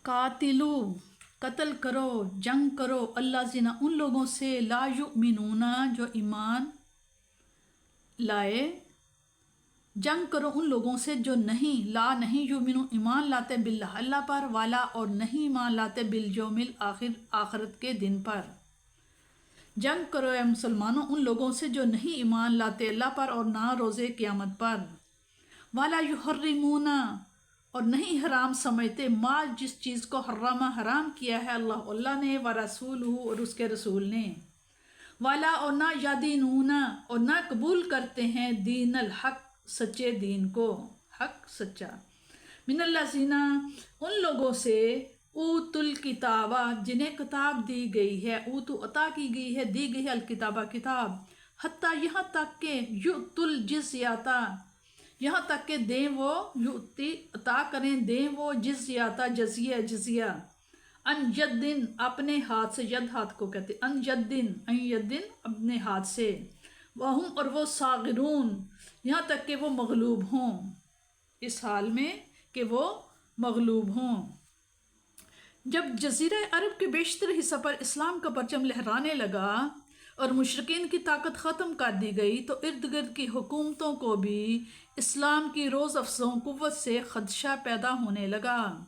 कातिलू कत्ल करो, जंग करो, अल्लाज़ीना उन लोगों से ला युमिनूना जो ईमान लाए, जंग करो उन लोगों से जो नहीं युमिनू ईमान लाते बिल्लाह अल्लाह पर, वाला और नहीं ईमान लाते बिल यौमिल आखिर आखिरत के दिन पर। जंग करो ए मुसलमानों उन लोगों से जो नहीं ईमान लाते अल्लाह पर और ना रोज़े क़यामत पर। वाला युहर्रिमूना और नहीं हराम समझते माल जिस चीज़ को हराम किया है अल्लाह ने, व रसूलहू और उसके रसूल ने। वाला और ना यादीनूना और ना कबूल करते हैं दीनल हक सच्चे दीन को, हक सच्चा। मिनल्लाज़ीना उन लोगों से ऊतुल किताबा जिन्हें किताब दी गई है, ऊतु अता की गई है, दी गई है अल किताबा किताब, हत्ता यहाँ तक के युतुल जिज़्याता यहाँ तक के दें वो, युति अता करें दें वो जिज़्याता जजिया अन यद्दिन अपने हाथ से, यद हाथ को कहते अन यद्दिन अपने हाथ से, वहुम और वो सागिरून यहाँ तक कि वो मगलूब हों, इस हाल में कि वो मगलूब हों। जब जज़ीरा अरब के बेशतर हिस्सा पर इस्लाम का परचम लहराने लगा और मुशरिकीन की ताकत ख़त्म कर दी गई तो इर्द गिर्द की हुकूमतों को भी इस्लाम की रोज़ अफज़ों क़ुव्वत से ख़दशा पैदा होने लगा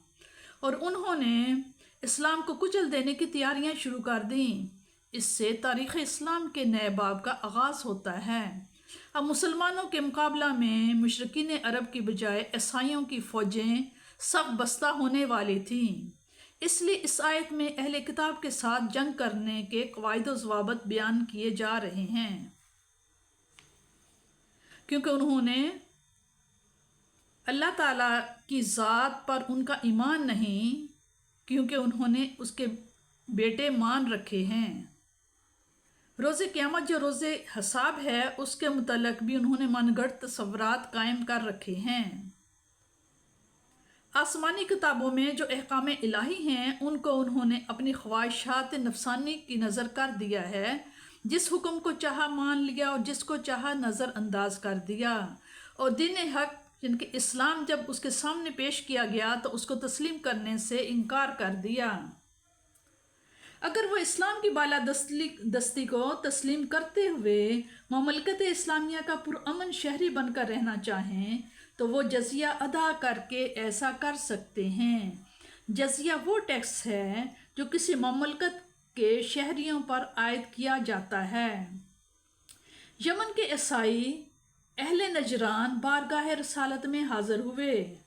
और उन्होंने इस्लाम को कुचल देने की तैयारियां शुरू कर दीं। इससे तारीख़ इस्लाम के नए बाब का आगाज़ होता है। अब मुसलमानों के मुकाबला में मुशरिकीन अरब की बजाय ईसाइयों की फ़ौजें सब बस्ता होने वाली थीं। इसलिए इस आयत में अहले किताब के साथ जंग करने के क़वाइद व ज़वाबित बयान किए जा रहे हैं, क्योंकि उन्होंने अल्लाह ताला की ज़ात पर उनका ईमान नहीं, क्योंकि उन्होंने उसके बेटे मान रखे हैं। रोज़े क़यामत जो रोज़े हिसाब है उसके मुतल्लिक़ भी उन्होंने मनगढ़ंत तसव्वुरात कायम कर रखे हैं। आसमानी किताबों में जो अहकाम इलाही हैं उनको उन्होंने अपनी ख्वाहिशात नफसानी की नज़र कर दिया है, जिस हुक्म को चाहा मान लिया और जिसको चाहा नज़रअंदाज कर दिया। और दीन हक जिनके इस्लाम जब उसके सामने पेश किया गया तो उसको तस्लीम करने से इनकार कर दिया। अगर वो इस्लाम की बालादस्ती को तस्लीम करते हुए ममलकत इस्लामिया का पुरअमन शहरी बनकर रहना चाहें तो वो जजिया अदा करके ऐसा कर सकते हैं। जजिया वो टैक्स है जो किसी ममलकत के शहरियों पर आयद किया जाता है। यमन के ईसाई अहले नजरान बारगाह रसालत में हाज़िर हुए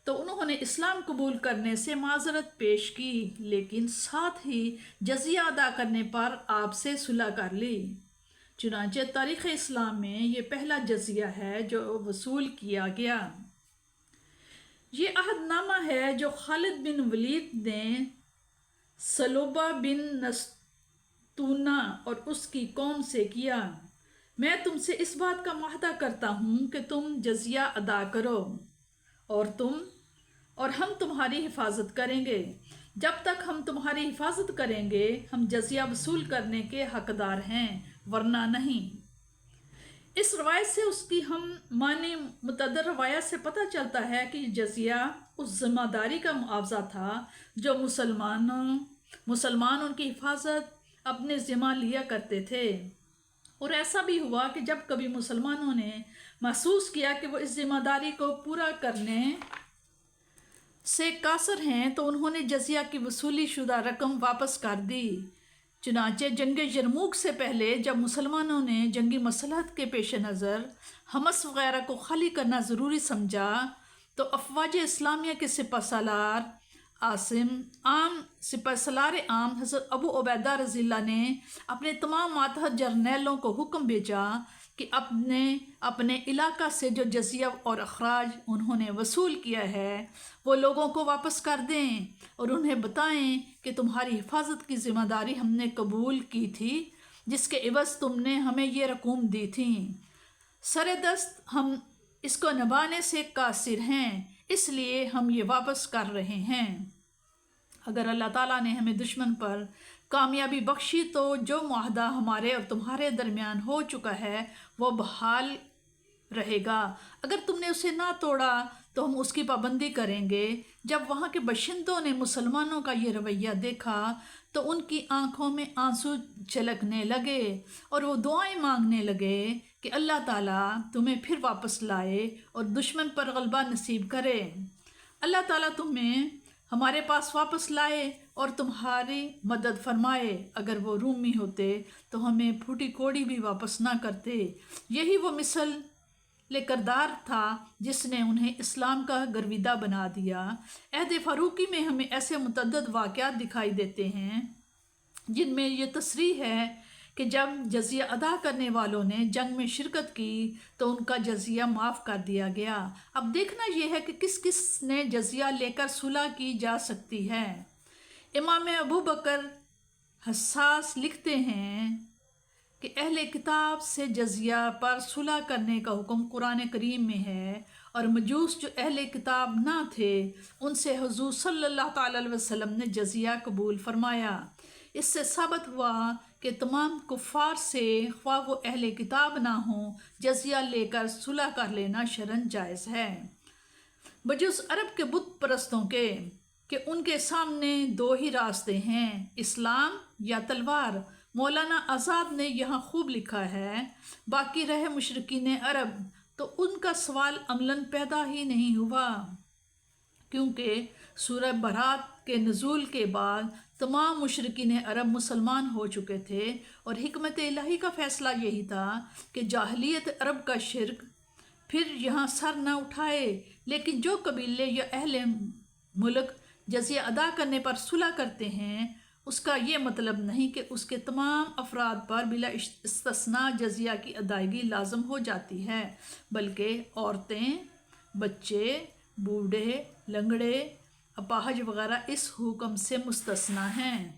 तो उन्होंने इस्लाम कबूल करने से माज़रत पेश की, लेकिन साथ ही जजिया अदा करने पर आपसे सुलह कर ली। चुनांचे तारीख़ इस्लाम में ये पहला जजिया है जो वसूल किया गया। ये अहदनामा है जो खालिद बिन वलीद ने सलोबा बिन नस्तूना और उसकी कौम से किया। मैं तुमसे इस बात का मुआहदा करता हूँ कि तुम जजिया अदा करो और हम तुम्हारी हिफाजत करेंगे। जब तक हम तुम्हारी हिफाजत करेंगे हम जजिया वसूल करने के हकदार हैं, वरना नहीं। इस रवायत से उसकी हम माने मुतअद्दिद रवायत से पता चलता है कि जजिया उस ज़िम्मेदारी का मुआवजा था जो मुसलमान उनकी हिफाजत अपने ज़िम्मा लिया करते थे। और ऐसा भी हुआ कि जब कभी मुसलमानों ने महसूस किया कि वो इस ज़िम्मेदारी को पूरा करने से कासर हैं तो उन्होंने जजिया की वसूली शुदा रकम वापस कर दी। चुनांचे जंग यरमूक से पहले जब मुसलमानों ने जंगी मसलहत के पेश नज़र हमस वगैरह को खाली करना ज़रूरी समझा तो अफवाज इस्लामिया के सिपहसालार आम हज़रत अबू उबैदा रज़ियल्लाहु ने अपने तमाम मातहत जर्नैलों को हुक्म भेजा कि अपने इलाका से जो जजिया और अखराज उन्होंने वसूल किया है वो लोगों को वापस कर दें और उन्हें बताएं कि तुम्हारी हिफाजत की ज़िम्मेदारी हमने कबूल की थी, जिसके इवज़ तुमने हमें ये रकूम दी थी। सरे दस्त हम इसको निभाने से कासिर हैं, इसलिए हम ये वापस कर रहे हैं। अगर अल्लाह ताला ने हमें दुश्मन पर कामयाबी बख्शी तो जो मुआहदा हमारे और तुम्हारे दरमियान हो चुका है वो बहाल رہے گا۔ اگر تم نے اسے نہ توڑا تو ہم اس کی پابندی کریں گے۔ جب وہاں کے باشندوں نے مسلمانوں کا یہ رویہ دیکھا تو ان کی آنکھوں میں آنسو چھلکنے لگے اور وہ دعائیں مانگنے لگے کہ اللہ تعالیٰ تمہیں پھر واپس لائے اور دشمن پر غلبہ نصیب کرے۔ اللہ تعالیٰ تمہیں ہمارے پاس واپس لائے اور تمہاری مدد فرمائے۔ اگر وہ رومی ہوتے تو ہمیں پھوٹی کوڑی بھی واپس نہ کرتے۔ یہی وہ مثل کردار تھا جس نے انہیں اسلام کا گرویدہ بنا دیا۔ عہد فاروقی میں ہمیں ایسے متعدد واقعات دکھائی دیتے ہیں جن میں یہ تصریح ہے کہ جب جزیہ ادا کرنے والوں نے جنگ میں شرکت کی تو ان کا جزیہ معاف کر دیا گیا۔ اب دیکھنا یہ ہے کہ کس کس نے جزیہ لے کر صلح کی جا سکتی ہے۔ امام ابو بکر حساس لکھتے ہیں کہ اہل کتاب سے جزیہ پر صلح کرنے کا حکم قرآن کریم میں ہے، اور مجوس جو اہل کتاب نہ تھے ان سے حضور صلی اللہ تعالی علیہ وسلم نے جزیہ قبول فرمایا۔ اس سے ثابت ہوا کہ تمام کفار سے خواہ وہ اہل کتاب نہ ہوں جزیہ لے کر صلح کر لینا شرعاً جائز ہے، بجز عرب کے بت پرستوں کے کہ ان کے سامنے دو ہی راستے ہیں، اسلام یا تلوار۔ مولانا آزاد نے یہاں خوب لکھا ہے، باقی رہے مشرکین عرب تو ان کا سوال عملاً پیدا ہی نہیں ہوا، کیونکہ سورہ برات کے نزول کے بعد تمام مشرکین عرب مسلمان ہو چکے تھے، اور حکمت الہی کا فیصلہ یہی تھا کہ جاہلیت عرب کا شرک پھر یہاں سر نہ اٹھائے۔ لیکن جو قبیلے یا اہل ملک جزیہ ادا کرنے پر صلح کرتے ہیں اس کا یہ مطلب نہیں کہ اس کے تمام افراد پر بلا استثناء جزیہ کی ادائیگی لازم ہو جاتی ہے، بلکہ عورتیں، بچے، بوڑھے، لنگڑے، اپاہج وغیرہ اس حکم سے مستثنیٰ ہیں۔